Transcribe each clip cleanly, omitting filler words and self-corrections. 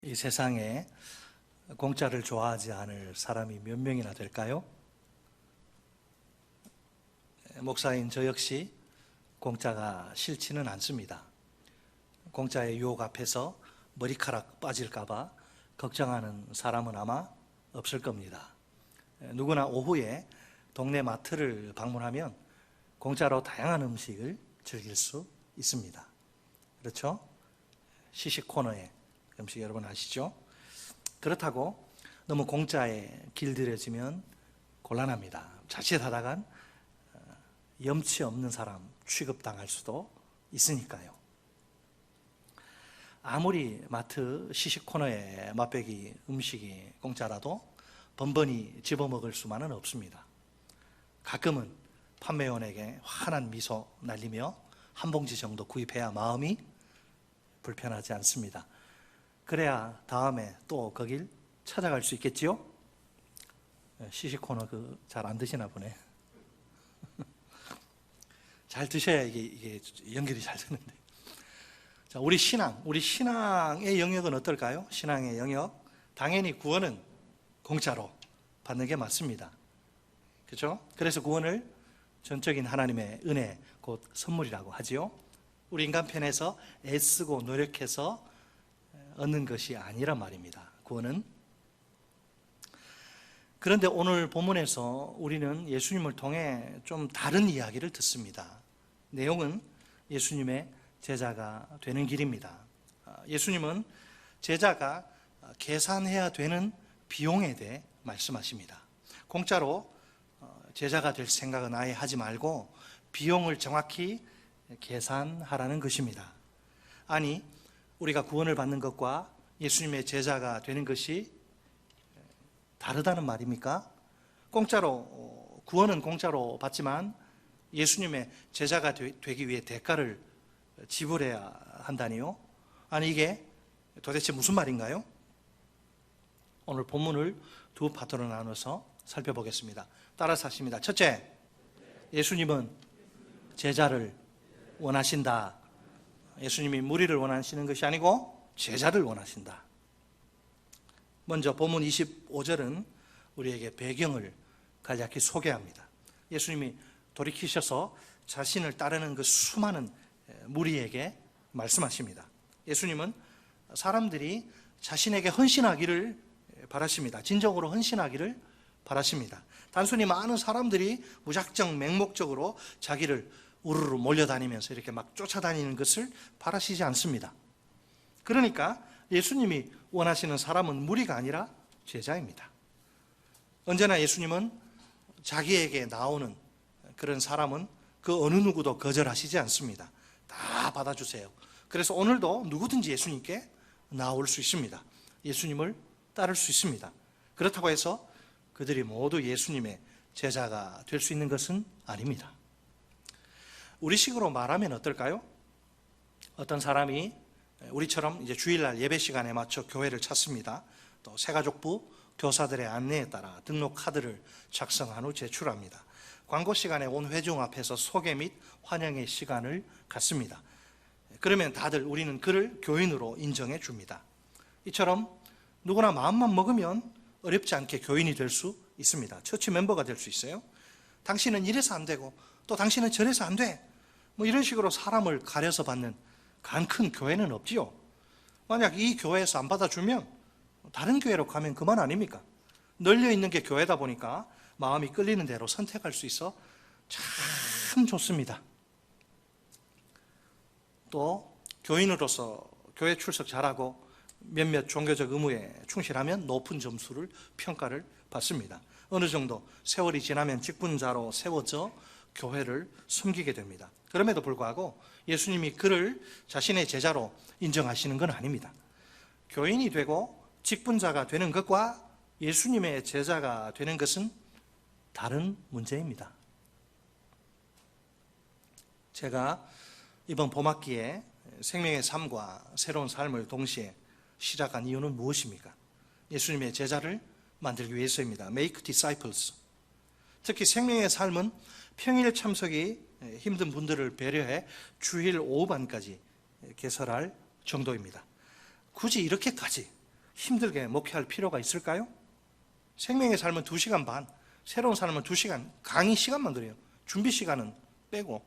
이 세상에 공짜를 좋아하지 않을 사람이 몇 명이나 될까요? 목사인 저 역시 공짜가 싫지는 않습니다. 공짜의 유혹 앞에서 머리카락 빠질까봐 걱정하는 사람은 아마 없을 겁니다. 누구나 오후에 동네 마트를 방문하면 공짜로 다양한 음식을 즐길 수 있습니다. 그렇죠? 시식 코너에 음식 여러분 아시죠? 그렇다고 너무 공짜에 길들여지면 곤란합니다. 자칫하다간 염치 없는 사람 취급당할 수도 있으니까요. 아무리 마트 시식 코너에 맛배기 음식이 공짜라도 번번이 집어먹을 수만은 없습니다. 가끔은 판매원에게 환한 미소 날리며 한 봉지 정도 구입해야 마음이 불편하지 않습니다. 그래야 다음에 또 거길 찾아갈 수 있겠지요? 시식 코너 잘 안 드시나 보네. 잘 드셔야 이게 연결이 잘 되는데. 자, 우리 신앙의 영역은 어떨까요? 신앙의 영역. 당연히 구원은 공짜로 받는 게 맞습니다. 그렇죠? 그래서 구원을 전적인 하나님의 은혜, 곧 선물이라고 하지요. 우리 인간편에서 애쓰고 노력해서 얻는 것이 아니란 말입니다. 구원은. 그런데 오늘 본문에서 우리는 예수님을 통해 좀 다른 이야기를 듣습니다. 내용은 예수님의 제자가 되는 길입니다. 예수님은 제자가 계산해야 되는 비용에 대해 말씀하십니다. 공짜로 제자가 될 생각은 아예 하지 말고 비용을 정확히 계산하라는 것입니다. 아니, 우리가 구원을 받는 것과 예수님의 제자가 되는 것이 다르다는 말입니까? 구원은 공짜로 받지만 예수님의 제자가 되기 위해 대가를 지불해야 한다니요? 아니, 이게 도대체 무슨 말인가요? 오늘 본문을 두 파트로 나눠서 살펴보겠습니다. 따라서 하십니다. 첫째, 예수님은 제자를 원하신다. 예수님이 무리를 원하시는 것이 아니고 제자를 원하신다. 먼저 본문 25절은 우리에게 배경을 간략히 소개합니다. 예수님이 돌이키셔서 자신을 따르는 그 수많은 무리에게 말씀하십니다. 예수님은 사람들이 자신에게 헌신하기를 바라십니다. 진정으로 헌신하기를 바라십니다. 단순히 많은 사람들이 무작정 맹목적으로 자기를 우르르 몰려다니면서 이렇게 막 쫓아다니는 것을 바라시지 않습니다. 그러니까 예수님이 원하시는 사람은 무리가 아니라 제자입니다. 언제나 예수님은 자기에게 나오는 그런 사람은 그 어느 누구도 거절하시지 않습니다. 다 받아주세요. 그래서 오늘도 누구든지 예수님께 나올 수 있습니다. 예수님을 따를 수 있습니다. 그렇다고 해서 그들이 모두 예수님의 제자가 될 수 있는 것은 아닙니다. 우리식으로 말하면 어떨까요? 어떤 사람이 우리처럼 이제 주일날 예배 시간에 맞춰 교회를 찾습니다. 또 새가족부 교사들의 안내에 따라 등록 카드를 작성한 후 제출합니다. 광고 시간에 온 회중 앞에서 소개 및 환영의 시간을 갖습니다. 그러면 다들 우리는 그를 교인으로 인정해 줍니다. 이처럼 누구나 마음만 먹으면 어렵지 않게 교인이 될 수 있습니다. 처치 멤버가 될 수 있어요. 당신은 이래서 안 되고 또 당신은 저래서 안 돼. 이런 식으로 사람을 가려서 받는 큰 교회는 없지요. 만약 이 교회에서 안 받아주면 다른 교회로 가면 그만 아닙니까? 널려 있는 게 교회다 보니까 마음이 끌리는 대로 선택할 수 있어 참 좋습니다. 또 교인으로서 교회 출석 잘하고 몇몇 종교적 의무에 충실하면 높은 점수를 평가를 받습니다. 어느 정도 세월이 지나면 직분자로 세워져 교회를 섬기게 됩니다. 그럼에도 불구하고 예수님이 그를 자신의 제자로 인정하시는 건 아닙니다. 교인이 되고 직분자가 되는 것과 예수님의 제자가 되는 것은 다른 문제입니다. 제가 이번 봄학기에 생명의 삶과 새로운 삶을 동시에 시작한 이유는 무엇입니까? 예수님의 제자를 만들기 위해서입니다. Make disciples. 특히 생명의 삶은 평일 참석이 힘든 분들을 배려해 주일 오후반까지 개설할 정도입니다. 굳이 이렇게까지 힘들게 목회할 필요가 있을까요? 생명의 삶은 2시간 반, 새로운 삶은 2시간, 강의 시간만 그래요. 준비 시간은 빼고.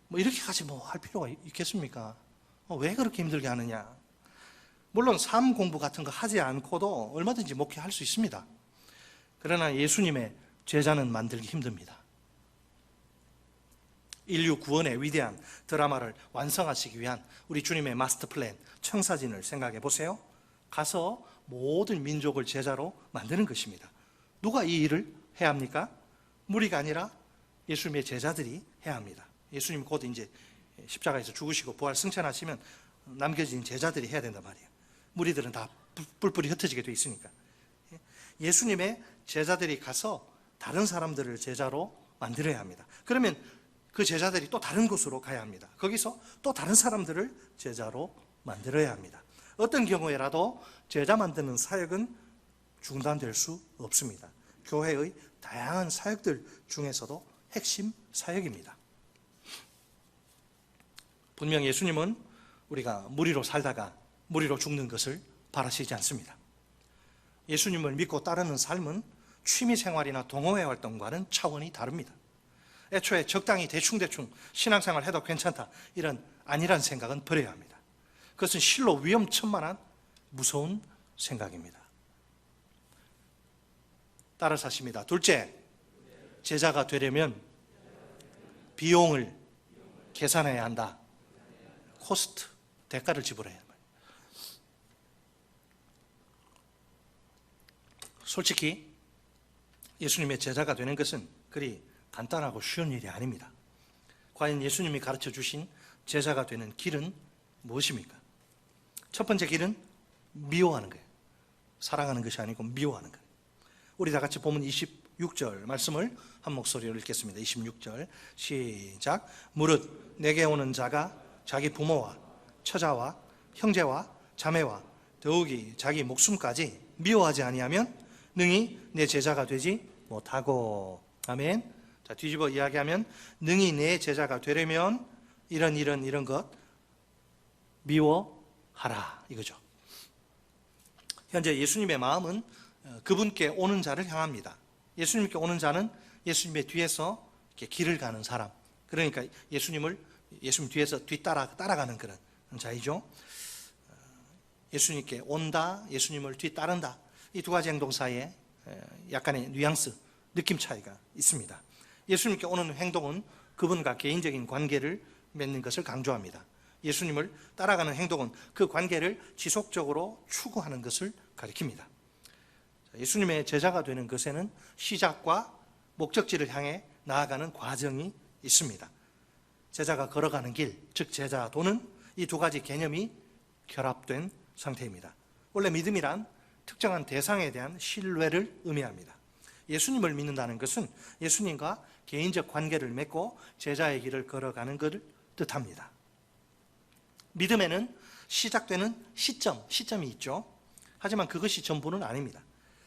뭐 이렇게까지 뭐 할 필요가 있겠습니까? 왜 그렇게 힘들게 하느냐? 물론 삶 공부 같은 거 하지 않고도 얼마든지 목회할 수 있습니다. 그러나 예수님의 제자는 만들기 힘듭니다. 인류 구원의 위대한 드라마를 완성하시기 위한 우리 주님의 마스터 플랜, 청사진을 생각해 보세요. 가서 모든 민족을 제자로 만드는 것입니다. 누가 이 일을 해야 합니까? 무리가 아니라 예수님의 제자들이 해야 합니다. 예수님 곧 이제 십자가에서 죽으시고 부활 승천하시면 남겨진 제자들이 해야 된단 말이에요. 무리들은 다 뿔뿔이 흩어지게 돼 있으니까. 예수님의 제자들이 가서 다른 사람들을 제자로 만들어야 합니다. 그러면 그 제자들이 또 다른 곳으로 가야 합니다. 거기서 또 다른 사람들을 제자로 만들어야 합니다. 어떤 경우에라도 제자 만드는 사역은 중단될 수 없습니다. 교회의 다양한 사역들 중에서도 핵심 사역입니다. 분명 예수님은 우리가 무리로 살다가 무리로 죽는 것을 바라시지 않습니다. 예수님을 믿고 따르는 삶은 취미생활이나 동호회 활동과는 차원이 다릅니다. 애초에 적당히 대충 신앙생활 해도 괜찮다, 이런 아니란 생각은 버려야 합니다. 그것은 실로 위험천만한 무서운 생각입니다. 따라서 하십니다. 둘째, 제자가 되려면 비용을 계산해야 한다. 코스트, 대가를 지불해야 합니다. 솔직히 예수님의 제자가 되는 것은 그리 간단하고 쉬운 일이 아닙니다. 과연 예수님이 가르쳐 주신 제자가 되는 길은 무엇입니까? 첫 번째 길은 미워하는 거예요. 사랑하는 것이 아니고 미워하는 거예요. 우리 다 같이 보면 26절 말씀을 한 목소리로 읽겠습니다. 26절 시작. 무릇 내게 오는 자가 자기 부모와 처자와 형제와 자매와 더욱이 자기 목숨까지 미워하지 아니하면 능히 내 제자가 되지 못하고. 아멘. 자, 뒤집어 이야기하면 능히 내 제자가 되려면 이런 것 미워하라 이거죠. 현재 예수님의 마음은 그분께 오는 자를 향합니다. 예수님께 오는 자는 예수님의 뒤에서 이렇게 길을 가는 사람, 그러니까 예수님 뒤에서 따라가는 그런 자이죠. 예수님께 온다, 예수님을 뒤따른다, 이 두 가지 행동 사이에 약간의 뉘앙스, 느낌 차이가 있습니다. 예수님께 오는 행동은 그분과 개인적인 관계를 맺는 것을 강조합니다. 예수님을 따라가는 행동은 그 관계를 지속적으로 추구하는 것을 가리킵니다. 예수님의 제자가 되는 것에는 시작과 목적지를 향해 나아가는 과정이 있습니다. 제자가 걸어가는 길, 즉 제자도는 이 두 가지 개념이 결합된 상태입니다. 원래 믿음이란 특정한 대상에 대한 신뢰를 의미합니다. 예수님을 믿는다는 것은 예수님과 개인적 관계를 맺고 제자의 길을 걸어가는 것을 뜻합니다. 믿음에는 시작되는 시점이 있죠. 하지만 그것이 전부는 아닙니다.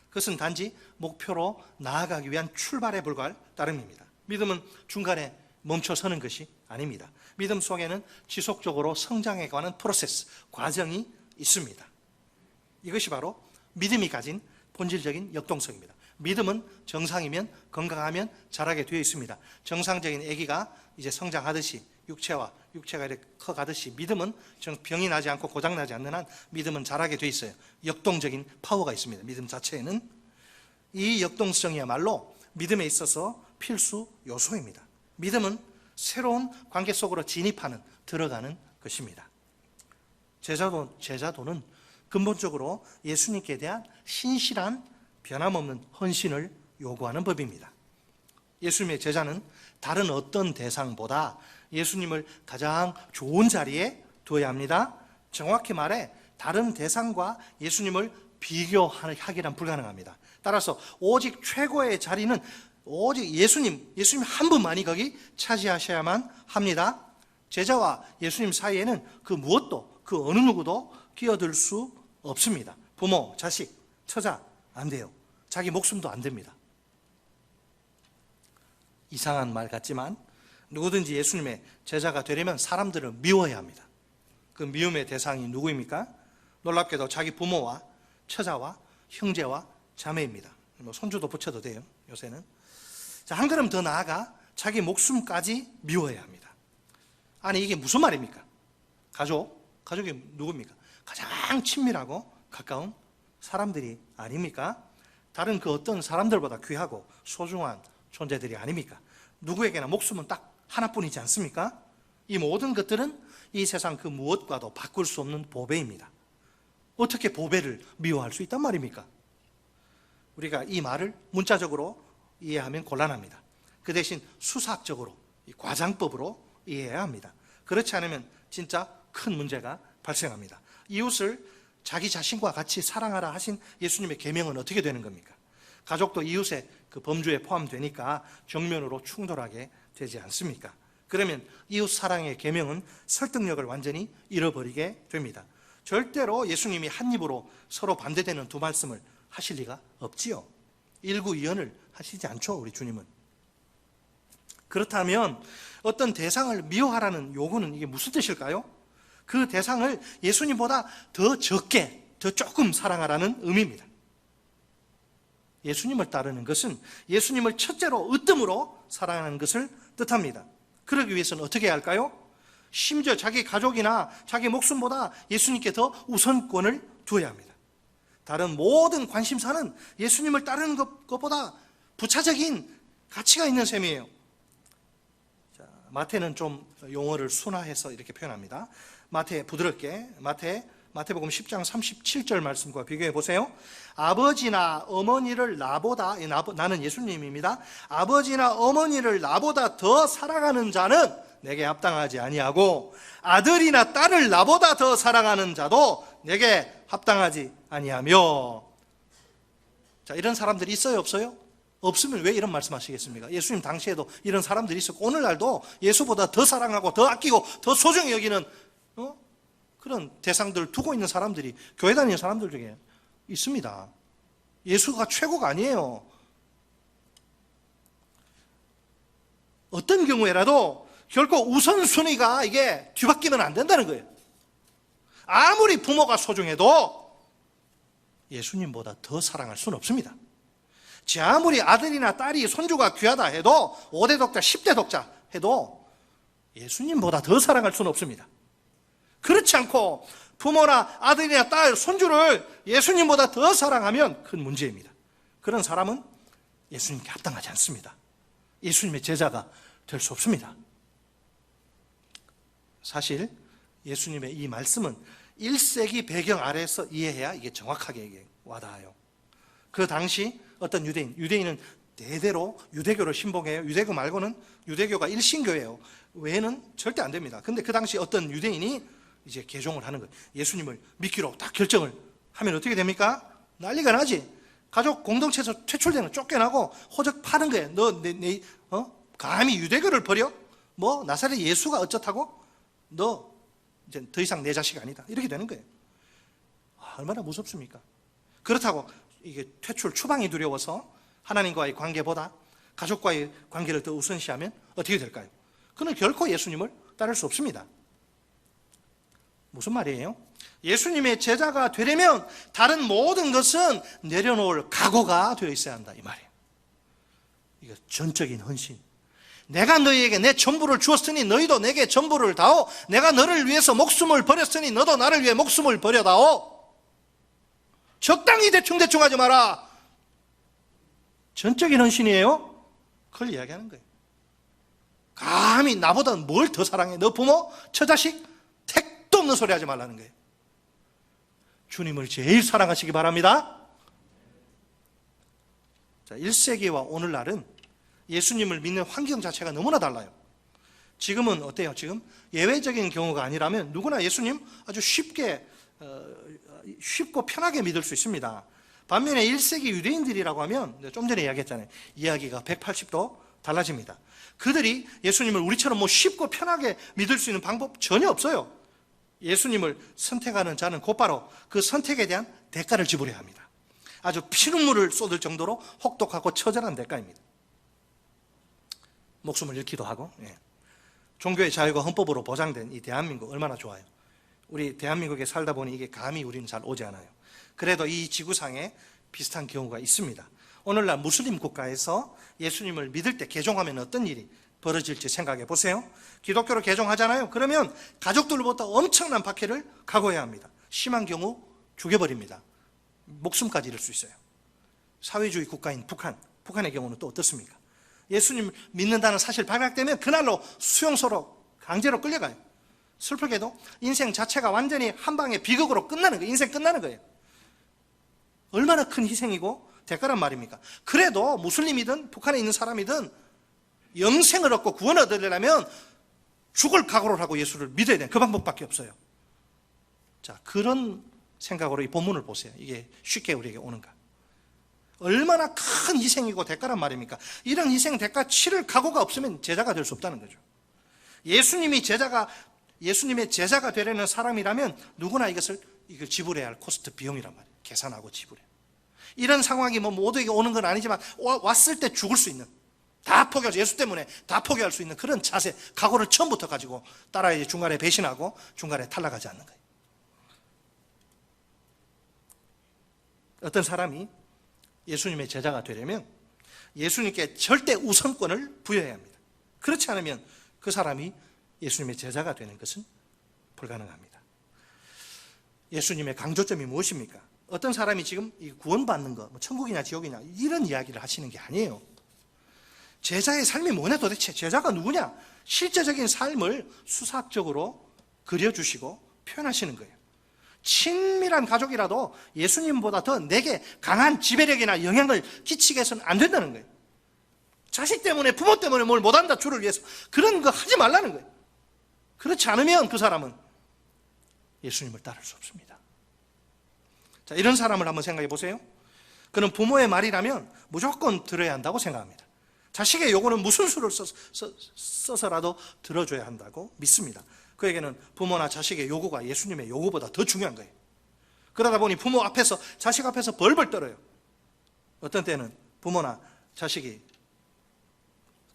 그것은 단지 목표로 나아가기 위한 출발에 불과할 따름입니다. 믿음은 중간에 멈춰서는 것이 아닙니다. 믿음 속에는 지속적으로 성장해가는 프로세스, 과정이 있습니다. 이것이 바로 믿음이 가진 본질적인 역동성입니다. 믿음은 정상이면, 건강하면 자라게 되어 있습니다. 정상적인 아기가 이제 성장하듯이 육체가 이렇게 커가듯이 믿음은 병이 나지 않고 고장나지 않는 한 믿음은 자라게 되어 있어요. 역동적인 파워가 있습니다. 믿음 자체에는. 이 역동성이야말로 믿음에 있어서 필수 요소입니다. 믿음은 새로운 관계 속으로 진입하는, 들어가는 것입니다. 제자도는 근본적으로 예수님께 대한 신실한 변함없는 헌신을 요구하는 법입니다. 예수님의 제자는 다른 어떤 대상보다 예수님을 가장 좋은 자리에 두어야 합니다. 정확히 말해 다른 대상과 예수님을 비교하기란 불가능합니다. 따라서 오직 최고의 자리는 오직 예수님 한 분만이 거기 차지하셔야만 합니다. 제자와 예수님 사이에는 그 무엇도, 그 어느 누구도 끼어들 수 없습니다. 부모, 자식, 처자 안 돼요. 자기 목숨도 안 됩니다. 이상한 말 같지만 누구든지 예수님의 제자가 되려면 사람들을 미워야 합니다. 그 미움의 대상이 누구입니까? 놀랍게도 자기 부모와 처자와 형제와 자매입니다. 뭐 손주도 붙여도 돼요, 요새는. 자, 한 걸음 더 나아가 자기 목숨까지 미워해야 합니다. 아니, 이게 무슨 말입니까? 가족이 누굽니까? 가장 친밀하고 가까운 사람들이 아닙니까? 다른 그 어떤 사람들보다 귀하고 소중한 존재들이 아닙니까? 누구에게나 목숨은 딱 하나뿐이지 않습니까? 이 모든 것들은 이 세상 그 무엇과도 바꿀 수 없는 보배입니다. 어떻게 보배를 미워할 수 있단 말입니까? 우리가 이 말을 문자적으로 이해하면 곤란합니다. 그 대신 수사학적으로, 과장법으로 이해해야 합니다. 그렇지 않으면 진짜 큰 문제가 발생합니다. 이웃을 자기 자신과 같이 사랑하라 하신 예수님의 계명은 어떻게 되는 겁니까? 가족도 이웃의 그 범주에 포함되니까 정면으로 충돌하게 되지 않습니까? 그러면 이웃 사랑의 계명은 설득력을 완전히 잃어버리게 됩니다. 절대로 예수님이 한 입으로 서로 반대되는 두 말씀을 하실 리가 없지요. 일구이연을 하시지 않죠, 우리 주님은. 그렇다면 어떤 대상을 미워하라는 요구는 이게 무슨 뜻일까요? 그 대상을 예수님보다 더 적게, 더 조금 사랑하라는 의미입니다. 예수님을 따르는 것은 예수님을 첫째로 으뜸으로 사랑하는 것을 뜻합니다. 그러기 위해서는 어떻게 해야 할까요? 심지어 자기 가족이나 자기 목숨보다 예수님께 더 우선권을 두어야 합니다. 다른 모든 관심사는 예수님을 따르는 것보다 부차적인 가치가 있는 셈이에요. 자, 마태는 좀 용어를 순화해서 이렇게 표현합니다. 부드럽게 마태복음 10장 37절 말씀과 비교해 보세요. 아버지나 어머니를 나보다, 나는 예수님입니다. 아버지나 어머니를 나보다 더 사랑하는 자는 내게 합당하지 아니하고, 아들이나 딸을 나보다 더 사랑하는 자도 내게 합당하지 아니하며. 자, 이런 사람들이 있어요, 없어요? 없으면 왜 이런 말씀하시겠습니까? 예수님 당시에도 이런 사람들이 있었고, 오늘날도 예수보다 더 사랑하고 더 아끼고 더 소중히 여기는 그런 대상들을 두고 있는 사람들이 교회 다니는 사람들 중에 있습니다. 예수가 최고가 아니에요. 어떤 경우에라도 결코 우선순위가 이게 뒤바뀌면 안 된다는 거예요. 아무리 부모가 소중해도 예수님보다 더 사랑할 수는 없습니다. 제 아무리 아들이나 딸이 손주가 귀하다 해도 5대 독자, 10대 독자 해도 예수님보다 더 사랑할 수는 없습니다. 그렇지 않고 부모나 아들이나 딸, 손주를 예수님보다 더 사랑하면 큰 문제입니다. 그런 사람은 예수님께 합당하지 않습니다. 예수님의 제자가 될 수 없습니다. 사실 예수님의 이 말씀은 1세기 배경 아래에서 이해해야 이게 정확하게 와닿아요. 그 당시 어떤 유대인은 대대로 유대교를 신봉해요. 유대교 말고는 유대교가 일신교예요. 외에는 절대 안 됩니다. 근데 그 당시 어떤 유대인이 이제 개종을 하는 거예요. 예수님을 믿기로 딱 결정을 하면 어떻게 됩니까? 난리가 나지. 가족 공동체에서 퇴출되는, 쫓겨나고 호적 파는 거예요. 너 감히 유대교를 버려? 뭐 나사렛 예수가 어쩌다고? 너 이제 더 이상 내 자식 아니다. 이렇게 되는 거예요. 얼마나 무섭습니까? 그렇다고 이게 퇴출 추방이 두려워서 하나님과의 관계보다 가족과의 관계를 더 우선시하면 어떻게 될까요? 그는 결코 예수님을 따를 수 없습니다. 무슨 말이에요? 예수님의 제자가 되려면 다른 모든 것은 내려놓을 각오가 되어 있어야 한다, 이 말이에요. 이거 전적인 헌신. 내가 너희에게 내 전부를 주었으니 너희도 내게 전부를 다오. 내가 너를 위해서 목숨을 버렸으니 너도 나를 위해 목숨을 버려다오. 적당히 대충 하지 마라. 전적인 헌신이에요. 그걸 이야기하는 거예요. 감히 나보다 뭘 더 사랑해? 너 부모, 처자식, 택도 없는 소리 하지 말라는 거예요. 주님을 제일 사랑하시기 바랍니다. 자, 1세기와 오늘날은 예수님을 믿는 환경 자체가 너무나 달라요. 지금은 어때요? 지금 예외적인 경우가 아니라면 누구나 예수님 아주 쉽고 편하게 믿을 수 있습니다. 반면에 1세기 유대인들이라고 하면 좀 전에 이야기했잖아요. 이야기가 180도 달라집니다. 그들이 예수님을 우리처럼 뭐 쉽고 편하게 믿을 수 있는 방법 전혀 없어요. 예수님을 선택하는 자는 곧바로 그 선택에 대한 대가를 지불해야 합니다. 아주 피눈물을 쏟을 정도로 혹독하고 처절한 대가입니다. 목숨을 잃기도 하고. 종교의 자유가 헌법으로 보장된 이 대한민국 얼마나 좋아요. 우리 대한민국에 살다 보니 이게 감이 우리는 잘 오지 않아요. 그래도 이 지구상에 비슷한 경우가 있습니다. 오늘날 무슬림 국가에서 예수님을 믿을 때 개종하면 어떤 일이 벌어질지 생각해 보세요. 기독교로 개종하잖아요. 그러면 가족들로부터 엄청난 박해를 각오해야 합니다. 심한 경우 죽여버립니다. 목숨까지 잃을 수 있어요. 사회주의 국가인 북한의 경우는 또 어떻습니까? 예수님 믿는다는 사실 발각되면 그날로 수용소로 강제로 끌려가요. 슬프게도 인생 자체가 완전히 한 방에 비극으로 끝나는 거예요. 인생 끝나는 거예요. 얼마나 큰 희생이고 대가란 말입니까? 그래도 무슬림이든 북한에 있는 사람이든 영생을 얻고 구원을 얻으려면 죽을 각오를 하고 예수를 믿어야 돼요. 그 방법밖에 없어요. 자, 그런 생각으로 이 본문을 보세요. 이게 쉽게 우리에게 오는가? 얼마나 큰 희생이고 대가란 말입니까? 이런 희생 대가 치를 각오가 없으면 제자가 될 수 없다는 거죠. 예수님의 제자가 되려는 사람이라면 누구나 이걸 지불해야 할 코스트 비용이란 말이에요. 계산하고 지불해. 이런 상황이 뭐 모두에게 오는 건 아니지만 왔을 때 죽을 수 있는, 다 포기할, 예수 때문에 다 포기할 수 있는 그런 자세, 각오를 처음부터 가지고 따라야지 중간에 배신하고 중간에 탈락하지 않는 거예요. 어떤 사람이 예수님의 제자가 되려면 예수님께 절대 우선권을 부여해야 합니다. 그렇지 않으면 그 사람이 예수님의 제자가 되는 것은 불가능합니다. 예수님의 강조점이 무엇입니까? 어떤 사람이 지금 구원받는 거, 천국이냐 지옥이냐 이런 이야기를 하시는 게 아니에요. 제자의 삶이 뭐냐 도대체, 제자가 누구냐, 실제적인 삶을 수사학적으로 그려주시고 표현하시는 거예요. 친밀한 가족이라도 예수님보다 더 내게 강한 지배력이나 영향을 끼치게 해서는 안 된다는 거예요. 자식 때문에, 부모 때문에 뭘 못한다 주를 위해서 그런 거 하지 말라는 거예요. 그렇지 않으면 그 사람은 예수님을 따를 수 없습니다. 자, 이런 사람을 한번 생각해 보세요. 그는 부모의 말이라면 무조건 들어야 한다고 생각합니다. 자식의 요구는 무슨 수를 써서라도 들어줘야 한다고 믿습니다. 그에게는 부모나 자식의 요구가 예수님의 요구보다 더 중요한 거예요. 그러다 보니 부모 앞에서, 자식 앞에서 벌벌 떨어요. 어떤 때는 부모나 자식이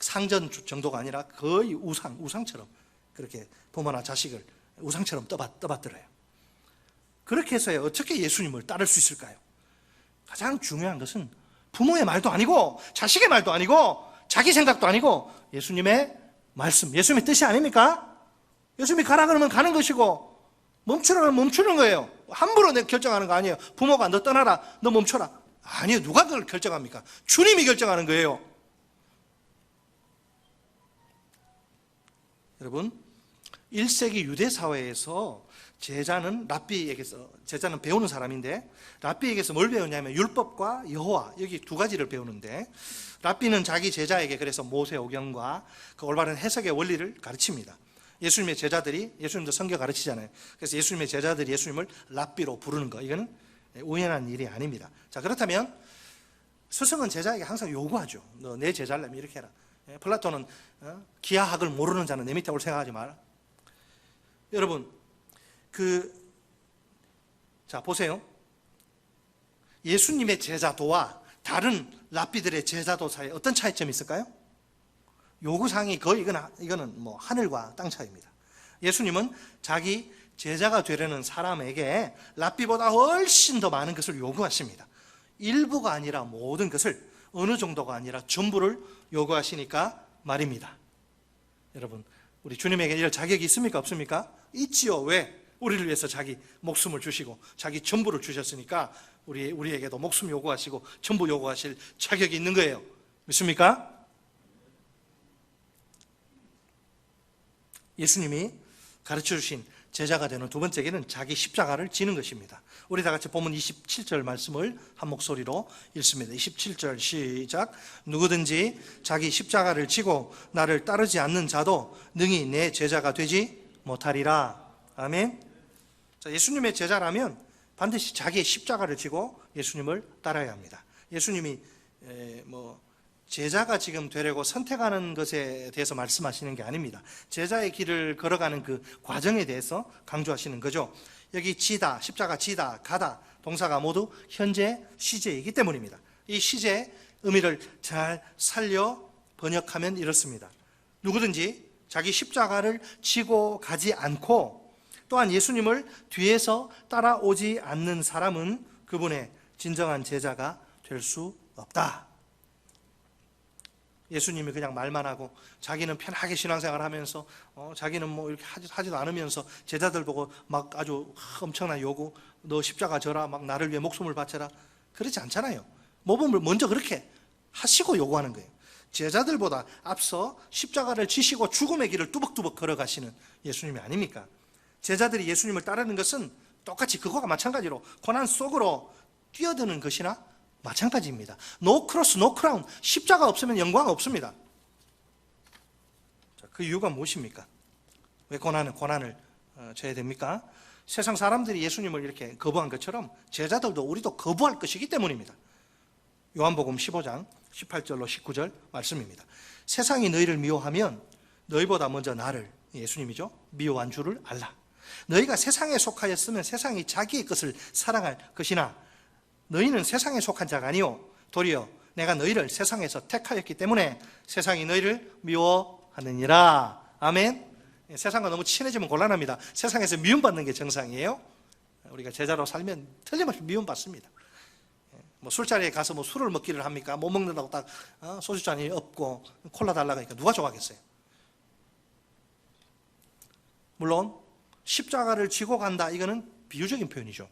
상전 정도가 아니라 거의 우상처럼 그렇게 부모나 자식을 우상처럼 떠받들어요. 그렇게 해서야 어떻게 예수님을 따를 수 있을까요? 가장 중요한 것은 부모의 말도 아니고 자식의 말도 아니고 자기 생각도 아니고 예수님의 말씀, 예수님의 뜻이 아닙니까? 예수님이 가라 그러면 가는 것이고 멈추라 그러면 멈추는 거예요. 함부로 내가 결정하는 거 아니에요. 부모가 너 떠나라, 너 멈춰라. 아니요, 누가 그걸 결정합니까? 주님이 결정하는 거예요. 여러분, 1세기 유대 사회에서 제자는 배우는 사람인데, 랍비에게서 뭘 배우냐면 율법과 여호와, 여기 두 가지를 배우는데, 랍비는 자기 제자에게 그래서 모세오경과 그 올바른 해석의 원리를 가르칩니다. 예수님의 제자들이, 예수님도 성경 가르치잖아요. 그래서 예수님의 제자들이 예수님을 랍비로 부르는 거, 이거는 우연한 일이 아닙니다. 자, 그렇다면 스승은 제자에게 항상 요구하죠. 너 내 제자라면 이렇게 해라. 플라톤은 기하학을 모르는 자는 내 밑에 올 생각하지 마라. 여러분, 자, 보세요. 예수님의 제자도와 다른 랍비들의 제자도 사이에 어떤 차이점이 있을까요? 요구사항이 거의 이거는 뭐 하늘과 땅 차이입니다. 예수님은 자기 제자가 되려는 사람에게 랍비보다 훨씬 더 많은 것을 요구하십니다. 일부가 아니라 모든 것을, 어느 정도가 아니라 전부를 요구하시니까 말입니다. 여러분, 우리 주님에게 이럴 자격이 있습니까? 없습니까? 있지요. 왜? 우리를 위해서 자기 목숨을 주시고 자기 전부를 주셨으니까 우리에게도 목숨 요구하시고 전부 요구하실 자격이 있는 거예요. 믿습니까? 예수님이 가르쳐 주신 제자가 되는 두 번째 길은 자기 십자가를 지는 것입니다. 우리 다 같이 본문 27절 말씀을 한 목소리로 읽습니다. 27절 시작. 누구든지 자기 십자가를 지고 나를 따르지 않는 자도 능히 내 제자가 되지 못하리라. 아멘. 자, 예수님의 제자라면 반드시 자기의 십자가를 지고 예수님을 따라야 합니다. 예수님이 제자가 지금 되려고 선택하는 것에 대해서 말씀하시는 게 아닙니다. 제자의 길을 걸어가는 그 과정에 대해서 강조하시는 거죠. 여기 지다, 십자가 지다, 가다 동사가 모두 현재 시제이기 때문입니다. 이 시제의 의미를 잘 살려 번역하면 이렇습니다. 누구든지 자기 십자가를 지고 가지 않고 또한 예수님을 뒤에서 따라오지 않는 사람은 그분의 진정한 제자가 될 수 없다. 예수님이 그냥 말만 하고 자기는 편하게 신앙생활 하면서 자기는 뭐 이렇게 하지도 않으면서 제자들 보고 막 아주 엄청난 요구, 너 십자가 져라, 막 나를 위해 목숨을 바쳐라, 그렇지 않잖아요. 모범을 먼저 그렇게 하시고 요구하는 거예요. 제자들보다 앞서 십자가를 지시고 죽음의 길을 뚜벅뚜벅 걸어가시는 예수님이 아닙니까? 제자들이 예수님을 따르는 것은 똑같이 그거가 마찬가지로 고난 속으로 뛰어드는 것이나 마찬가지입니다. No cross, no crown. 십자가 없으면 영광 없습니다. 그 이유가 무엇입니까? 왜 고난을 져야 됩니까? 세상 사람들이 예수님을 이렇게 거부한 것처럼 제자들도 우리도 거부할 것이기 때문입니다. 요한복음 15장 18절로 19절 말씀입니다. 세상이 너희를 미워하면 너희보다 먼저 나를, 예수님이죠, 미워한 줄을 알라. 너희가 세상에 속하였으면 세상이 자기의 것을 사랑할 것이나 너희는 세상에 속한 자가 아니요 도리어 내가 너희를 세상에서 택하였기 때문에 세상이 너희를 미워하느니라. 아멘. 세상과 너무 친해지면 곤란합니다. 세상에서 미움받는 게 정상이에요. 우리가 제자로 살면 틀림없이 미움받습니다. 뭐 술자리에 가서 뭐 술을 먹기를 합니까? 못 먹는다고 딱 소주잔이 없고 콜라 달라고 하니까 누가 좋아하겠어요? 물론 십자가를 지고 간다, 이거는 비유적인 표현이죠.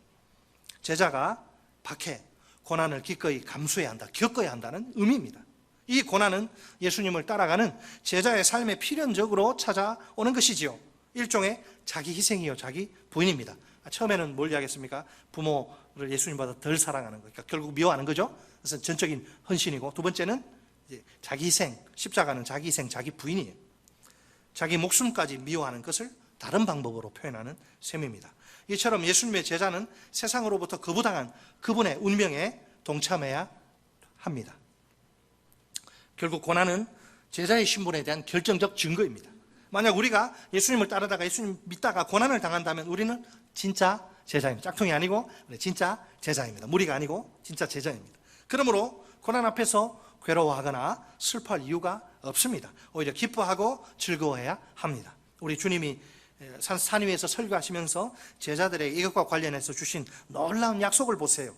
제자가 박해, 고난을 기꺼이 감수해야 한다, 겪어야 한다는 의미입니다. 이 고난은 예수님을 따라가는 제자의 삶에 필연적으로 찾아오는 것이지요. 일종의 자기 희생이요, 자기 부인입니다. 처음에는 뭘 이야기했습니까? 부모를 예수님보다 덜 사랑하는 거니까 결국 미워하는 거죠. 그래서 전적인 헌신이고, 두 번째는 이제 자기 희생, 십자가는 자기 희생, 자기 부인이에요. 자기 목숨까지 미워하는 것을 다른 방법으로 표현하는 셈입니다. 이처럼 예수님의 제자는 세상으로부터 거부당한 그분의 운명에 동참해야 합니다. 결국 고난은 제자의 신분에 대한 결정적 증거입니다. 만약 우리가 예수님을 따르다가 예수님 믿다가 고난을 당한다면 우리는 진짜 제자입니다. 짝퉁이 아니고 진짜 제자입니다. 무리가 아니고 진짜 제자입니다. 그러므로 고난 앞에서 괴로워하거나 슬퍼할 이유가 없습니다. 오히려 기뻐하고 즐거워해야 합니다. 우리 주님이 산 위에서 설교하시면서 제자들에게 이것과 관련해서 주신 놀라운 약속을 보세요.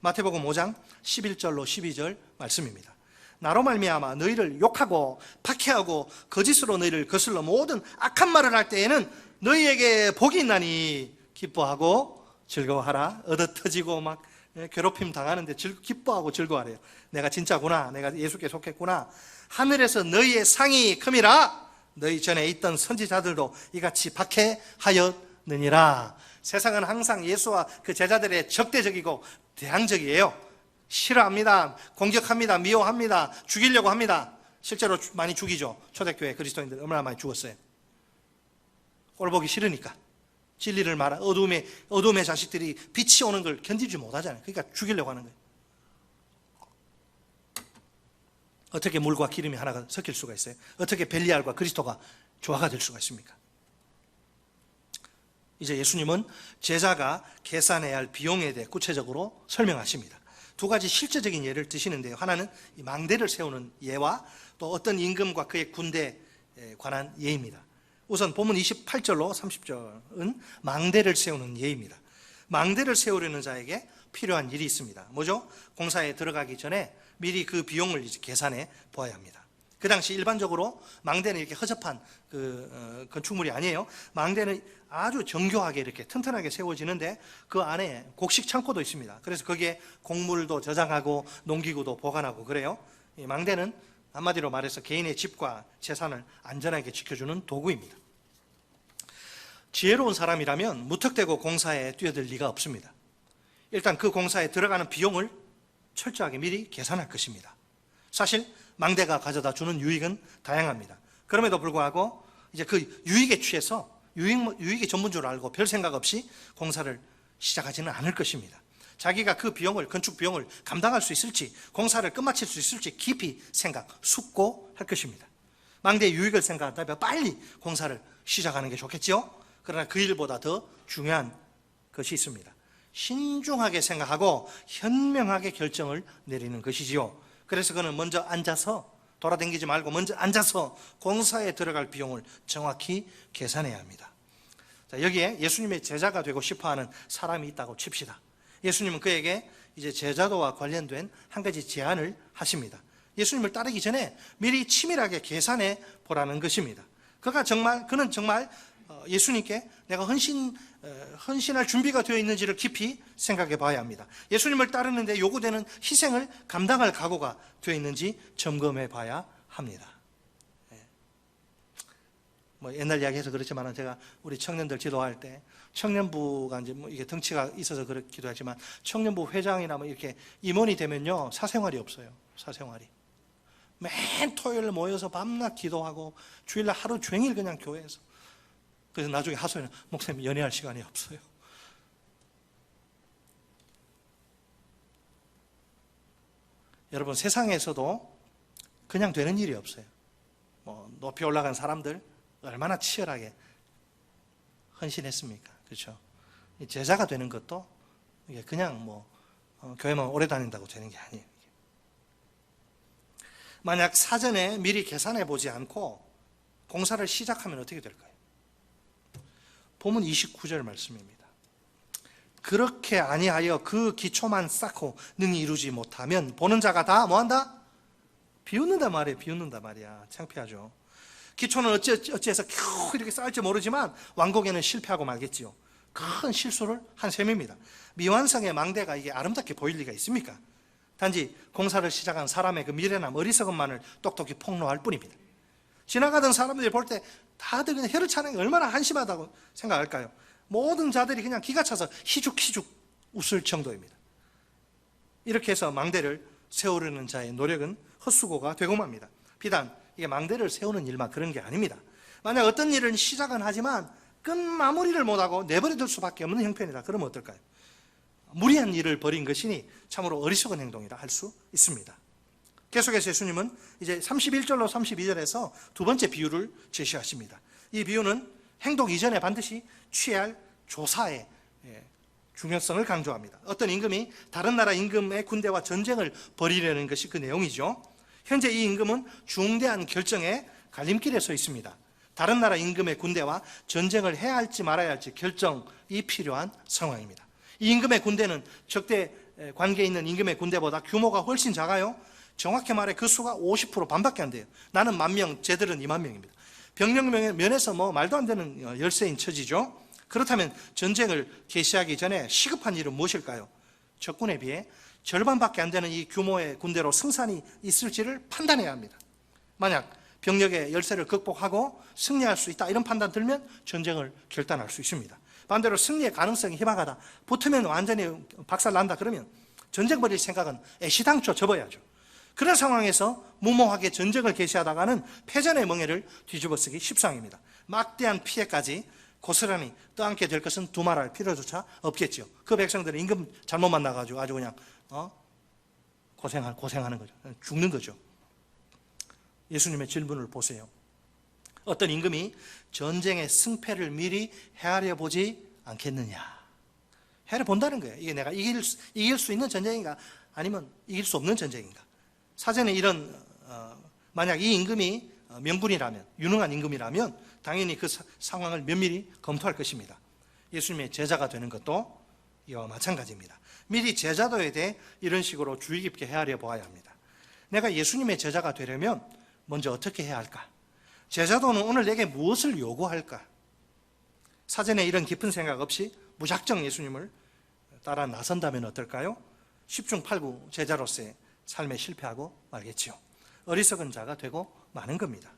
마태복음 5장 11절로 12절 말씀입니다. 나로 말미암아 너희를 욕하고 박해하고 거짓으로 너희를 거슬러 모든 악한 말을 할 때에는 너희에게 복이 있나니 기뻐하고 즐거워하라. 얻어터지고 막 괴롭힘 당하는데 기뻐하고 즐거워하래요. 내가 진짜구나, 내가 예수께 속했구나. 하늘에서 너희의 상이 큼이라. 너희 전에 있던 선지자들도 이같이 박해하였느니라. 세상은 항상 예수와 그 제자들의 적대적이고 대항적이에요. 싫어합니다, 공격합니다, 미워합니다, 죽이려고 합니다. 실제로 많이 죽이죠. 초대교회 그리스도인들 얼마나 많이 죽었어요. 꼴 보기 싫으니까. 진리를 말하 어둠의 자식들이 빛이 오는 걸 견디지 못하잖아요. 그러니까 죽이려고 하는 거예요. 어떻게 물과 기름이 하나가 섞일 수가 있어요? 어떻게 벨리알과 그리스도가 조화가 될 수가 있습니까? 이제 예수님은 제자가 계산해야 할 비용에 대해 구체적으로 설명하십니다. 두 가지 실제적인 예를 드시는데요. 하나는 망대를 세우는 예와 또 어떤 임금과 그의 군대에 관한 예입니다. 우선 본문 28절로 30절은 망대를 세우는 예입니다. 망대를 세우려는 자에게 필요한 일이 있습니다. 뭐죠? 공사에 들어가기 전에 미리 그 비용을 이제 계산해 보아야 합니다. 그 당시 일반적으로 망대는 이렇게 허접한 건축물이 아니에요. 망대는 아주 정교하게 이렇게 튼튼하게 세워지는데 그 안에 곡식 창고도 있습니다. 그래서 거기에 곡물도 저장하고 농기구도 보관하고 그래요. 이 망대는 한마디로 말해서 개인의 집과 재산을 안전하게 지켜주는 도구입니다. 지혜로운 사람이라면 무턱대고 공사에 뛰어들 리가 없습니다. 일단 그 공사에 들어가는 비용을 철저하게 미리 계산할 것입니다. 사실 망대가 가져다 주는 유익은 다양합니다. 그럼에도 불구하고 이제 그 유익에 취해서 유익의 전문주를 알고 별 생각 없이 공사를 시작하지는 않을 것입니다. 자기가 그 비용을, 건축 비용을 감당할 수 있을지, 공사를 끝마칠 수 있을지 깊이 숙고할 것입니다. 망대의 유익을 생각한다면 빨리 공사를 시작하는 게 좋겠죠. 그러나 그 일보다 더 중요한 것이 있습니다. 신중하게 생각하고 현명하게 결정을 내리는 것이지요. 그래서 그는 먼저 앉아서, 돌아다니지 말고 먼저 앉아서 공사에 들어갈 비용을 정확히 계산해야 합니다. 자, 여기에 예수님의 제자가 되고 싶어하는 사람이 있다고 칩시다. 예수님은 그에게 이제 제자도와 관련된 한 가지 제안을 하십니다. 예수님을 따르기 전에 미리 치밀하게 계산해 보라는 것입니다. 그는 정말 예수님께 내가 헌신할 준비가 되어 있는지를 깊이 생각해 봐야 합니다. 예수님을 따르는데 요구되는 희생을 감당할 각오가 되어 있는지 점검해 봐야 합니다. 뭐 옛날 이야기해서 그렇지만 제가 우리 청년들 지도할 때 청년부가 이제 뭐 이게 덩치가 있어서 그렇기도 하지만 청년부 회장이나 뭐 이렇게 임원이 되면요 사생활이 없어요. 사생활이 맨 토요일 모여서 밤낮 기도하고 주일날 하루 종일 그냥 교회에서. 그래서 나중에 하소연은 목사님 연애할 시간이 없어요. 여러분 세상에서도 그냥 되는 일이 없어요. 뭐 높이 올라간 사람들 얼마나 치열하게 헌신했습니까? 그렇죠? 제자가 되는 것도 이게 그냥 뭐 교회만 오래 다닌다고 되는 게 아니에요. 만약 사전에 미리 계산해 보지 않고 공사를 시작하면 어떻게 될까요? 본문 29절 말씀입니다. 그렇게 아니하여 그 기초만 쌓고 능히 이루지 못하면 보는 자가 다 뭐한다? 비웃는다 말이에요. 비웃는다 말이야. 창피하죠. 기초는 어찌해서 겨우 이렇게 쌓을지 모르지만 완공에는 실패하고 말겠지요. 큰 실수를 한 셈입니다. 미완성의 망대가 이게 아름답게 보일 리가 있습니까? 단지 공사를 시작한 사람의 그 미래나 어리석음만을 똑똑히 폭로할 뿐입니다. 지나가던 사람들이 볼 때 다들 그냥 혀를 차는 게 얼마나 한심하다고 생각할까요? 모든 자들이 그냥 기가 차서 희죽희죽 웃을 정도입니다. 이렇게 해서 망대를 세우려는 자의 노력은 헛수고가 되고 맙니다. 비단 이게 망대를 세우는 일만 그런 게 아닙니다. 만약 어떤 일을 시작은 하지만 끝 마무리를 못하고 내버려둘 수밖에 없는 형편이다. 그러면 어떨까요? 무리한 일을 벌인 것이니 참으로 어리석은 행동이라 할 수 있습니다. 계속해서 예수님은 이제 31절로 32절에서 두 번째 비유를 제시하십니다. 이 비유는 행동 이전에 반드시 취할 조사의 중요성을 강조합니다. 어떤 임금이 다른 나라 임금의 군대와 전쟁을 벌이려는 것이 그 내용이죠. 현재 이 임금은 중대한 결정의 갈림길에 서 있습니다. 다른 나라 임금의 군대와 전쟁을 해야 할지 말아야 할지 결정이 필요한 상황입니다. 이 임금의 군대는 적대 관계에 있는 임금의 군대보다 규모가 훨씬 작아요. 정확히 말해 그 수가 50% 반밖에 안 돼요. 나는 10,000명, 쟤들은 20,000명입니다. 병력 면에서 뭐 말도 안 되는 열세인 처지죠. 그렇다면 전쟁을 개시하기 전에 시급한 일은 무엇일까요? 적군에 비해 절반밖에 안 되는 이 규모의 군대로 승산이 있을지를 판단해야 합니다. 만약 병력의 열세를 극복하고 승리할 수 있다 이런 판단 들면 전쟁을 결단할 수 있습니다. 반대로 승리의 가능성이 희박하다, 붙으면 완전히 박살난다 그러면 전쟁 벌일 생각은 애시당초 접어야죠. 그런 상황에서 무모하게 전쟁을 개시하다가는 패전의 멍에를 뒤집어쓰기 십상입니다. 막대한 피해까지 고스란히 떠안게 될 것은 두말할 필요조차 없겠죠. 그 백성들은 임금 잘못 만나가지고 아주 그냥 고생하는 거죠. 죽는 거죠. 예수님의 질문을 보세요. 어떤 임금이 전쟁의 승패를 미리 헤아려 보지 않겠느냐. 헤아려 본다는 거예요. 이게 내가 이길 수 있는 전쟁인가 아니면 이길 수 없는 전쟁인가. 사전에 이런 만약 이 임금이 명군이라면, 유능한 임금이라면 당연히 그 상황을 면밀히 검토할 것입니다. 예수님의 제자가 되는 것도 이와 마찬가지입니다. 미리 제자도에 대해 이런 식으로 주의 깊게 헤아려 보아야 합니다. 내가 예수님의 제자가 되려면 먼저 어떻게 해야 할까? 제자도는 오늘 내게 무엇을 요구할까? 사전에 이런 깊은 생각 없이 무작정 예수님을 따라 나선다면 어떨까요? 10중 8구 제자로서의 삶에 실패하고 말겠지요. 어리석은 자가 되고 마는 겁니다.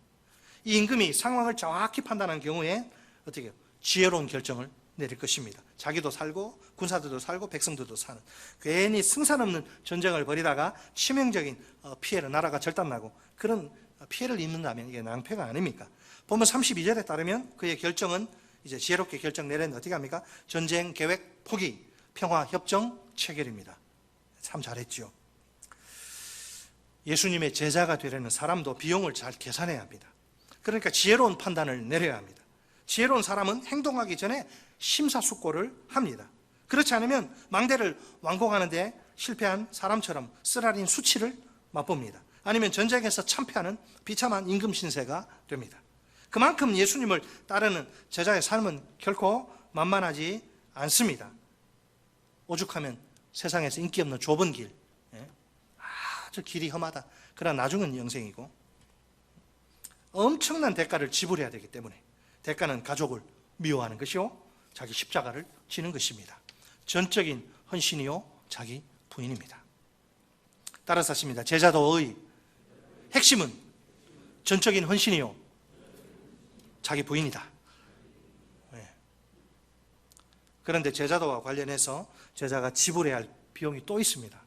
이 임금이 상황을 정확히 판단한 경우에 어떻게 지혜로운 결정을 내릴 것입니다. 자기도 살고 군사들도 살고 백성들도 사는, 괜히 승산 없는 전쟁을 벌이다가 치명적인 피해를 나라가 절단나고 그런 피해를 입는다면 이게 낭패가 아닙니까? 보면 32절에 따르면 그의 결정은 이제 지혜롭게 결정 내렸는데 어떻게 합니까? 전쟁 계획 포기, 평화 협정 체결입니다. 참 잘했죠. 예수님의 제자가 되려는 사람도 비용을 잘 계산해야 합니다. 그러니까 지혜로운 판단을 내려야 합니다. 지혜로운 사람은 행동하기 전에 심사숙고를 합니다. 그렇지 않으면 망대를 완공하는 데 실패한 사람처럼 쓰라린 수치를 맛봅니다. 아니면 전쟁에서 참패하는 비참한 임금 신세가 됩니다. 그만큼 예수님을 따르는 제자의 삶은 결코 만만하지 않습니다. 오죽하면 세상에서 인기 없는 좁은 길, 아주 길이 험하다. 그러나 나중은 영생이고 엄청난 대가를 지불해야 되기 때문에, 대가는 가족을 미워하는 것이요 자기 십자가를 지는 것입니다. 전적인 헌신이요 자기 부인입니다. 따라서 하십니다. 제자도의 핵심은 전적인 헌신이요 자기 부인이다. 그런데 제자도와 관련해서 제자가 지불해야 할 비용이 또 있습니다.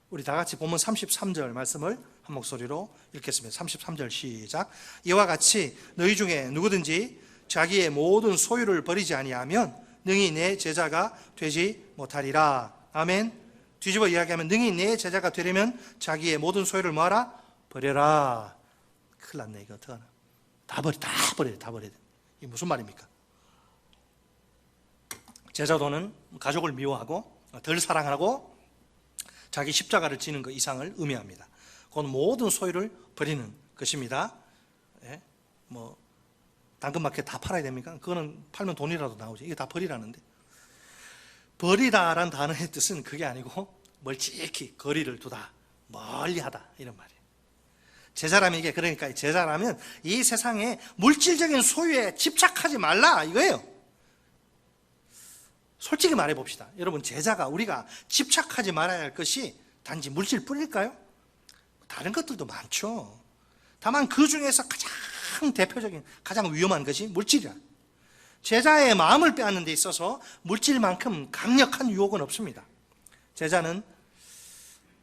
우리 다 같이 본문 33절 말씀을 한 목소리로 읽겠습니다. 33절 시작. 이와 같이 너희 중에 누구든지 자기의 모든 소유를 버리지 아니하면 능히 내 제자가 되지 못하리라. 아멘. 뒤집어 이야기하면 능히 내 제자가 되려면 자기의 모든 소유를 뭐하라? 버려라. 큰일 났네. 이거 어떡하나. 다 버려야 돼. 이게 무슨 말입니까? 제자도는 가족을 미워하고 덜 사랑하고 자기 십자가를 지는 것 이상을 의미합니다. 그건 모든 소유를 버리는 것입니다. 예? 뭐 당근마켓 다 팔아야 됩니까? 그거는 팔면 돈이라도 나오지. 이거 다 버리라는데. 버리다라는 단어의 뜻은 그게 아니고 멀찍이 거리를 두다, 멀리하다 이런 말이에요. 제자라면 이게, 그러니까 제자라면 이 세상에 물질적인 소유에 집착하지 말라 이거예요. 솔직히 말해 봅시다. 여러분, 제자가 우리가 집착하지 말아야 할 것이 단지 물질뿐일까요? 다른 것들도 많죠. 다만 그 중에서 가장 대표적인, 가장 위험한 것이 물질이야. 제자의 마음을 빼앗는 데 있어서 물질만큼 강력한 유혹은 없습니다. 제자는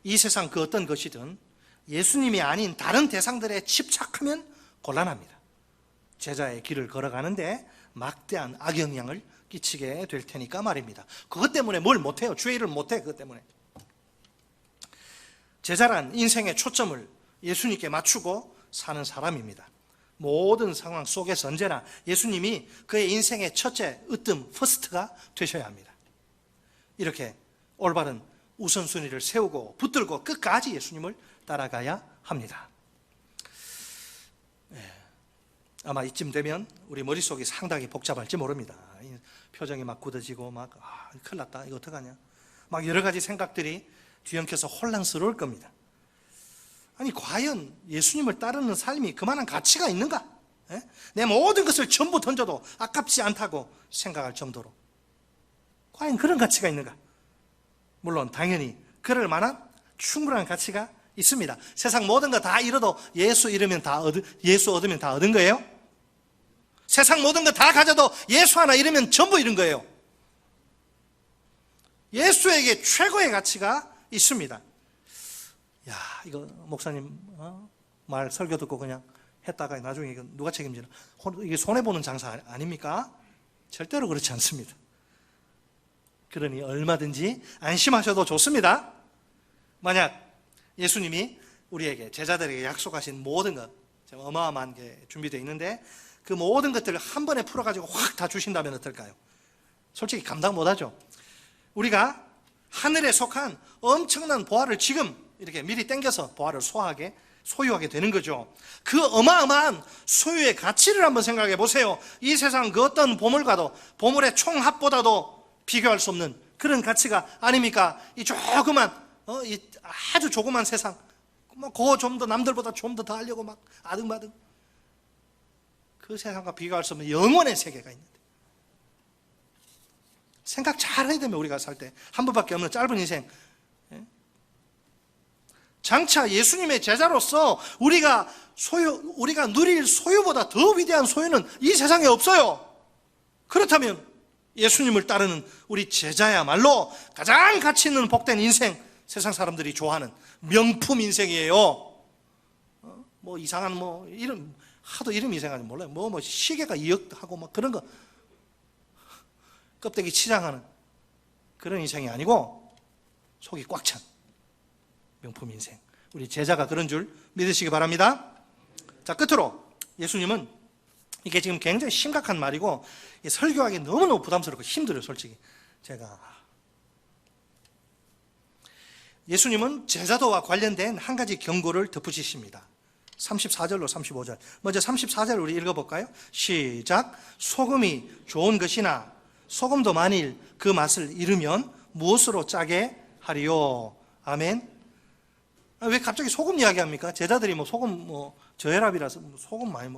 이 세상 그 어떤 것이든 예수님이 아닌 다른 대상들에 집착하면 곤란합니다. 제자의 길을 걸어가는데 막대한 악영향을 끼치게 될 테니까 말입니다. 그것 때문에 뭘 못해요. 주의 일을 못해. 그것 때문에. 제자란 인생의 초점을 예수님께 맞추고 사는 사람입니다. 모든 상황 속에서 언제나 예수님이 그의 인생의 첫째 으뜸, 퍼스트가 되셔야 합니다. 이렇게 올바른 우선순위를 세우고 붙들고 끝까지 예수님을 따라가야 합니다. 아마 이쯤 되면 우리 머릿속이 상당히 복잡할지 모릅니다. 표정이 막 굳어지고 막 큰일 났다, 이거 어떡하냐, 막 여러 가지 생각들이 뒤엉켜서 혼란스러울 겁니다. 아니, 과연 예수님을 따르는 삶이 그만한 가치가 있는가? 내 모든 것을 전부 던져도 아깝지 않다고 생각할 정도로 과연 그런 가치가 있는가? 물론 당연히 그럴 만한 충분한 가치가 있습니다. 세상 모든 거 다 잃어도 예수 얻으면 다 얻은 거예요? 세상 모든 거 다 가져도 예수 하나 잃으면 전부 잃은 거예요. 예수에게 최고의 가치가 있습니다. 야, 이거 목사님 말 설교 듣고 그냥 했다가 나중에 이거 누가 책임지나? 이게 손해보는 장사 아닙니까? 절대로 그렇지 않습니다. 그러니 얼마든지 안심하셔도 좋습니다. 만약 예수님이 우리에게, 제자들에게 약속하신 모든 것, 어마어마한 게 준비되어 있는데 그 모든 것들을 한 번에 풀어가지고 확 다 주신다면 어떨까요? 솔직히 감당 못하죠. 우리가 하늘에 속한 엄청난 보화를 지금 이렇게 미리 땡겨서 보화를 소유하게 되는 거죠. 그 어마어마한 소유의 가치를 한번 생각해 보세요. 이 세상 그 어떤 보물과도, 보물의 총합보다도 비교할 수 없는 그런 가치가 아닙니까? 이 조그만, 이 아주 조그만 세상, 그거 좀 더 남들보다 좀 더 하려고 막 아등바등, 그 세상과 비교할 수 없는 영원의 세계가 있는데, 생각 잘 해야 되면 우리가 살 때 한 번밖에 없는 짧은 인생, 장차 예수님의 제자로서 우리가 누릴 소유보다 더 위대한 소유는 이 세상에 없어요. 그렇다면 예수님을 따르는 우리 제자야말로 가장 가치 있는 복된 인생, 세상 사람들이 좋아하는 명품 인생이에요. 뭐 이상한 이름, 하도 이름 이상하지 몰라요. 시계가 2억 하고 막 그런 거 껍데기 치장하는 그런 인생이 아니고 속이 꽉 찬 명품 인생, 우리 제자가 그런 줄 믿으시기 바랍니다. 자, 끝으로 예수님은, 이게 지금 굉장히 심각한 말이고 설교하기 너무너무 부담스럽고 힘들어요. 솔직히 예수님은 제자도와 관련된 한 가지 경고를 덧붙이십니다. 34절로 35절. 먼저 34절 우리 읽어볼까요? 시작. 소금이 좋은 것이나 소금도 만일 그 맛을 잃으면 무엇으로 짜게 하리요? 아멘. 왜 갑자기 소금 이야기합니까? 제자들이 뭐 소금 저혈압이라서 소금 많이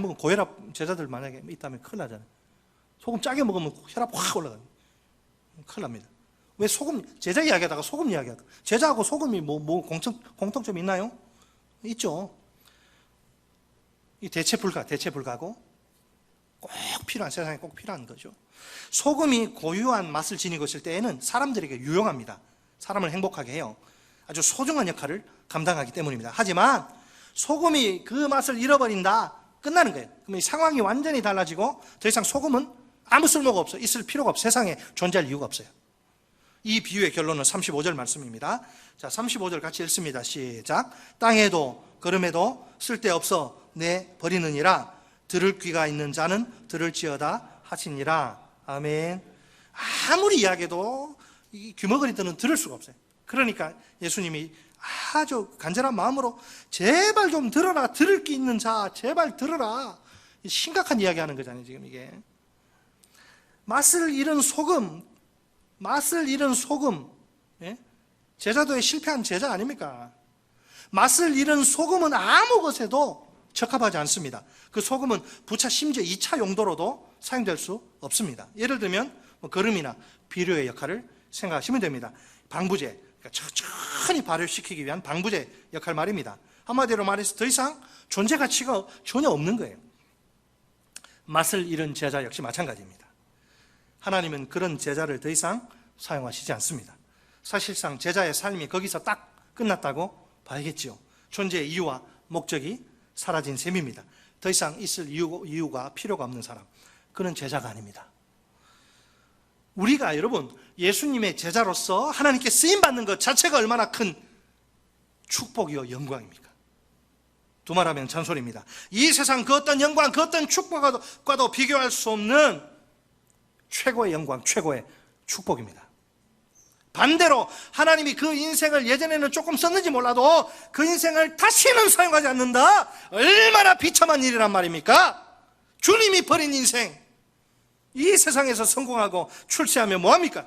먹으면 고혈압 제자들 만약에 있다면 큰일 나잖아요. 소금 짜게 먹으면 혈압 확 올라가요. 큰일 납니다. 왜 소금, 제자 이야기하다가 소금 이야기하다. 제자하고 소금이 공통점이 있나요? 있죠. 이 대체 불가고 꼭 필요한, 세상에 꼭 필요한 거죠. 소금이 고유한 맛을 지니고 있을 때에는 사람들에게 유용합니다. 사람을 행복하게 해요. 아주 소중한 역할을 감당하기 때문입니다. 하지만 소금이 그 맛을 잃어버린다, 끝나는 거예요. 그러면 상황이 완전히 달라지고 더 이상 소금은 아무 쓸모가 없어요. 있을 필요가 없어요. 세상에 존재할 이유가 없어요. 이 비유의 결론은 35절 말씀입니다. 자, 35절 같이 읽습니다. 시작. 땅에도 걸음에도 쓸데없어 내 버리느니라. 들을 귀가 있는 자는 들을지어다 하시니라. 아멘. 아무리 이야기해도 이 귀머거리들은 들을 수가 없어요. 그러니까 예수님이 아주 간절한 마음으로 제발 좀 들어라. 들을 게 있는 자 제발 들어라. 심각한 이야기하는 거잖아요. 지금 이게 맛을 잃은 소금, 예? 제자도에 실패한 제자 아닙니까? 맛을 잃은 소금은 아무 것에도 적합하지 않습니다. 그 소금은 부차 심지어 2차 용도로도 사용될 수 없습니다. 예를 들면 거름이나 비료의 역할을 생각하시면 됩니다. 방부제, 그러니까 천천히 발효시키기 위한 방부제 역할 말입니다. 한마디로 말해서 더 이상 존재 가치가 전혀 없는 거예요. 맛을 잃은 제자 역시 마찬가지입니다. 하나님은 그런 제자를 더 이상 사용하시지 않습니다. 사실상 제자의 삶이 거기서 딱 끝났다고 봐야겠죠. 존재의 이유와 목적이 사라진 셈입니다. 더 이상 있을 이유가 필요가 없는 사람, 그는 제자가 아닙니다. 우리가 여러분 예수님의 제자로서 하나님께 쓰임받는 것 자체가 얼마나 큰 축복이요 영광입니까? 두말하면 잔소리입니다. 이 세상 그 어떤 영광, 그 어떤 축복과도 비교할 수 없는 최고의 영광, 최고의 축복입니다. 반대로 하나님이 그 인생을 예전에는 조금 썼는지 몰라도 그 인생을 다시는 사용하지 않는다? 얼마나 비참한 일이란 말입니까? 주님이 버린 인생, 이 세상에서 성공하고 출세하면 뭐합니까?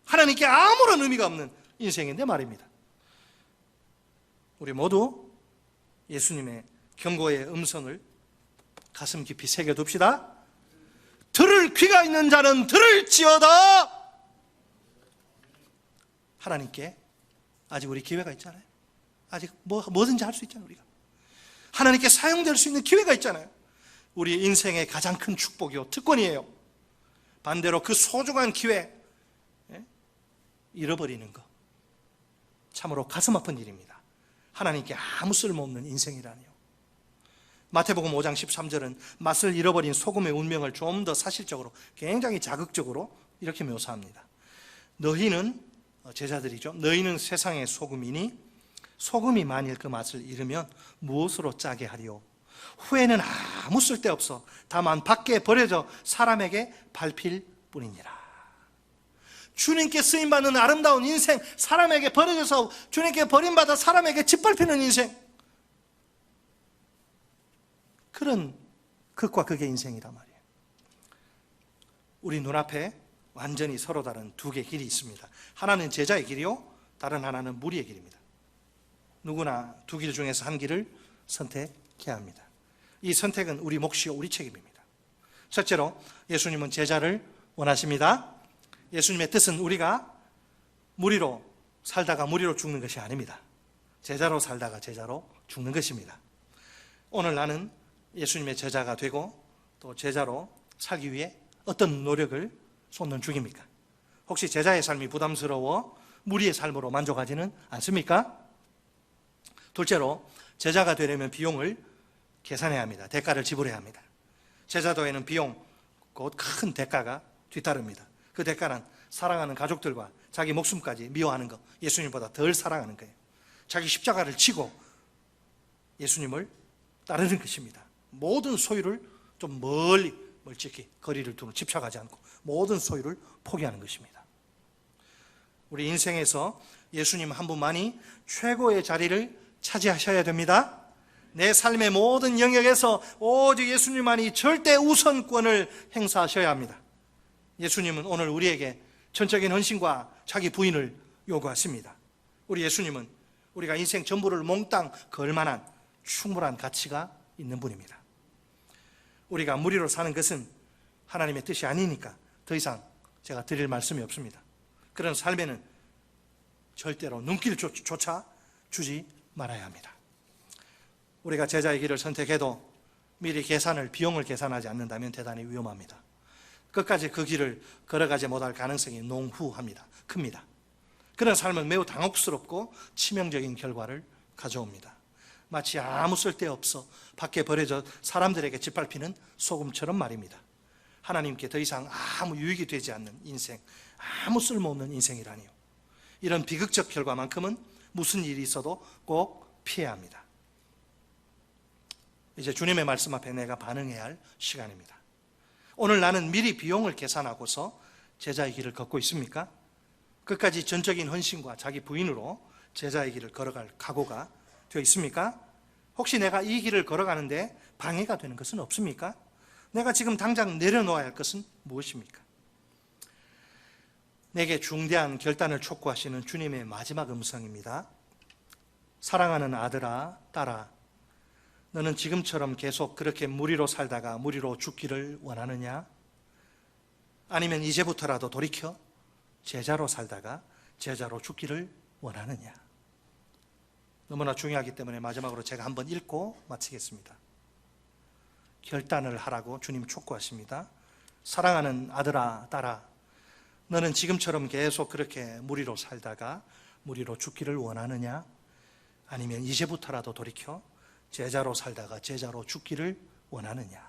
하나님께 아무런 의미가 없는 인생인데 말입니다. 우리 모두 예수님의 경고의 음성을 가슴 깊이 새겨둡시다. 들을 귀가 있는 자는 들을지어다. 하나님께 아직 우리 기회가 있잖아요. 아직 뭐든지 할 수 있잖아요. 우리가 하나님께 사용될 수 있는 기회가 있잖아요. 우리 인생의 가장 큰 축복이요 특권이에요. 반대로 그 소중한 기회 잃어버리는 것, 참으로 가슴 아픈 일입니다. 하나님께 아무 쓸모없는 인생이라니요. 마태복음 5장 13절은 맛을 잃어버린 소금의 운명을 좀 더 사실적으로, 굉장히 자극적으로 이렇게 묘사합니다. 너희는, 제자들이죠, 너희는 세상의 소금이니 소금이 만일 그 맛을 잃으면 무엇으로 짜게 하리요? 후에는 아무 쓸데없어 다만 밖에 버려져 사람에게 밟힐 뿐이니라. 주님께 쓰임받는 아름다운 인생, 사람에게 버려져서 주님께 버림받아 사람에게 짓밟히는 인생, 그런 극과 극의 인생이란 말이에요. 우리 눈앞에 완전히 서로 다른 두 개의 길이 있습니다. 하나는 제자의 길이요, 다른 하나는 무리의 길입니다. 누구나 두 길 중에서 한 길을 선택해야 합니다. 이 선택은 우리 몫이요 우리 책임입니다. 첫째로 예수님은 제자를 원하십니다. 예수님의 뜻은 우리가 무리로 살다가 무리로 죽는 것이 아닙니다. 제자로 살다가 제자로 죽는 것입니다. 오늘 나는 예수님의 제자가 되고 또 제자로 살기 위해 어떤 노력을 쏟는 중입니까? 혹시 제자의 삶이 부담스러워 무리의 삶으로 만족하지는 않습니까? 둘째로 제자가 되려면 비용을 계산해야 합니다. 대가를 지불해야 합니다. 제자도에는 비용, 곧 큰 대가가 뒤따릅니다. 그 대가는 사랑하는 가족들과 자기 목숨까지 미워하는 것, 예수님보다 덜 사랑하는 거예요. 자기 십자가를 지고 예수님을 따르는 것입니다. 모든 소유를 좀 멀찍이 거리를 두고 집착하지 않고 모든 소유를 포기하는 것입니다. 우리 인생에서 예수님 한 분만이 최고의 자리를 차지하셔야 됩니다. 내 삶의 모든 영역에서 오직 예수님만이 절대 우선권을 행사하셔야 합니다. 예수님은 오늘 우리에게 전적인 헌신과 자기 부인을 요구하십니다. 우리 예수님은 우리가 인생 전부를 몽땅 걸 만한 충분한 가치가 있는 분입니다. 우리가 무리로 사는 것은 하나님의 뜻이 아니니까 더 이상 제가 드릴 말씀이 없습니다. 그런 삶에는 절대로 눈길조차 주지 말아야 합니다. 우리가 제자의 길을 선택해도 미리 비용을 계산하지 않는다면 대단히 위험합니다. 끝까지 그 길을 걸어가지 못할 가능성이 농후합니다. 큽니다. 그런 삶은 매우 당혹스럽고 치명적인 결과를 가져옵니다. 마치 아무 쓸데없어 밖에 버려져 사람들에게 짓밟히는 소금처럼 말입니다. 하나님께 더 이상 아무 유익이 되지 않는 인생, 아무 쓸모없는 인생이라니요. 이런 비극적 결과만큼은 무슨 일이 있어도 꼭 피해야 합니다. 이제 주님의 말씀 앞에 내가 반응해야 할 시간입니다. 오늘 나는 미리 비용을 계산하고서 제자의 길을 걷고 있습니까? 끝까지 전적인 헌신과 자기 부인으로 제자의 길을 걸어갈 각오가 되어 있습니까? 혹시 내가 이 길을 걸어가는데 방해가 되는 것은 없습니까? 내가 지금 당장 내려놓아야 할 것은 무엇입니까? 내게 중대한 결단을 촉구하시는 주님의 마지막 음성입니다. 사랑하는 아들아, 딸아, 너는 지금처럼 계속 그렇게 무리로 살다가 무리로 죽기를 원하느냐? 아니면 이제부터라도 돌이켜 제자로 살다가 제자로 죽기를 원하느냐? 너무나 중요하기 때문에 마지막으로 제가 한번 읽고 마치겠습니다. 결단을 하라고 주님 촉구하십니다. 사랑하는 아들아, 딸아, 너는 지금처럼 계속 그렇게 무리로 살다가 무리로 죽기를 원하느냐? 아니면 이제부터라도 돌이켜 제자로 살다가 제자로 죽기를 원하느냐?